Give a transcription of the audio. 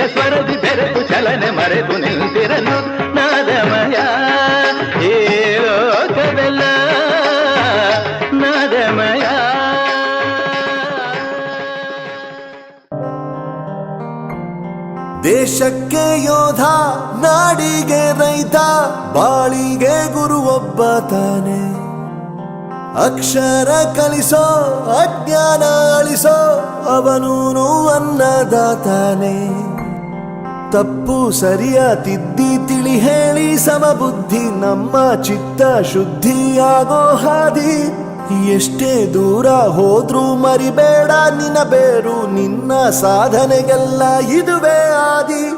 ಸ್ವರದಿ ಬೆರೆತು ಚಲನೆ ಮರೆತು ನಿಂತಿರಲು ನಾದಮಯ ಈ ಲೋಕವೆಲ್ಲ ನಾದಮಯ. ದೇಶಕ್ಕೆ ಯೋಧ, ನಾಡಿಗೆ ರೈತ, ಬಾಳಿಗೆ ಗುರು ಒಬ್ಬ ತಾನೆ. ಅಕ್ಷರ ಕಲಿಸೋ, ಅಜ್ಞಾನ ಅಳಿಸೋ, ಅವನೂನು ಅನ್ನದಾತಾನೆ. ತಪ್ಪು ಸರಿಯ ತಿದ್ದಿ ತಿಳಿ ಹೇಳಿ ಸಮಬುದ್ಧಿ ನಮ್ಮ ಚಿತ್ತ ಶುದ್ಧಿಯಾಗೋ ಹಾದಿ. ಎಷ್ಟೇ ದೂರ ಹೋದ್ರೂ ಮರಿಬೇಡ ನಿನ್ನ ಬೇರು, ನಿನ್ನ ಸಾಧನೆಗೆಲ್ಲ ಇದುವೇ ಆದಿ.